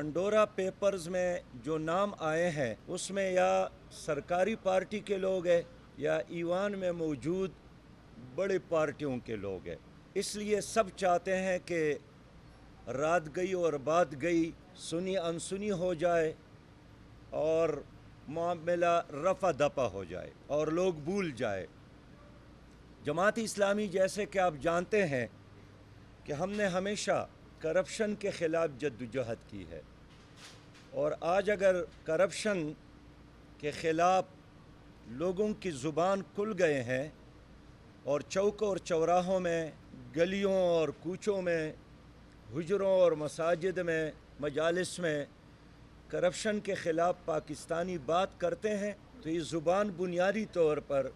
Pandora papers में जो नाम आए हैं उसमें या सरकारी पार्टी के लोग हैं या ईवान में मौजूद बड़ी पार्टियों के लोग हैं। इसलिए सब चाहते हैं कि रात गई और बात गई, सुनी अनसुनी हो जाए और मामला रफा दफा हो जाए और लोग भूल जाए। जमात इस्लामी जैसे कि आप जानते हैं कि हमने हमेशा करप्शन के ख़िलाफ़ जद्दोजहद की है, और आज अगर करप्शन के ख़िलाफ़ लोगों की ज़ुबान खुल गए हैं और चौकों और चौराहों में, गलियों और कूचों में, हुजरों और मसाजिद में, मजालिस में करप्शन के ख़िलाफ़ पाकिस्तानी बात करते हैं, तो ये ज़ुबान बुनियादी तौर पर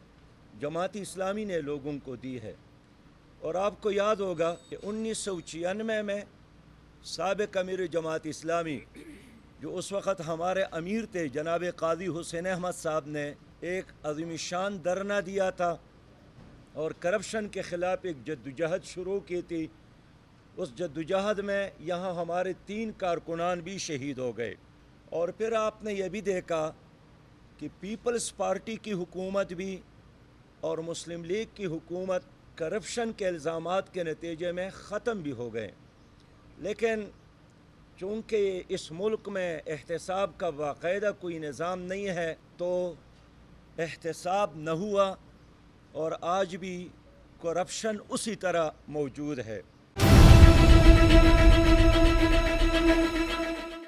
जमात इस्लामी ने लोगों को दी है। और आपको याद होगा कि 1996 में साबिक़ अमीर जमात इस्लामी जो उस वक़्त हमारे अमीर थे जनाब काजी हुसैन अहमद साहब ने एक अज़ीम-शान धरना दिया था और करप्शन के ख़िलाफ़ एक जद्दोजहद शुरू की थी। उस जद्दोजहद में यहाँ हमारे 3 कारकुनान भी शहीद हो गए। और फिर आपने ये भी देखा कि पीपल्स पार्टी की हुकूमत भी और मुस्लिम लीग की हुकूमत करप्शन के इल्ज़ामात के नतीजे में ख़त्म भी हो गए। लेकिन चूँकि इस मुल्क में एहतसाब का बाकायदा कोई निज़ाम नहीं है तो एहतसाब न हुआ और आज भी करप्शन उसी तरह मौजूद है।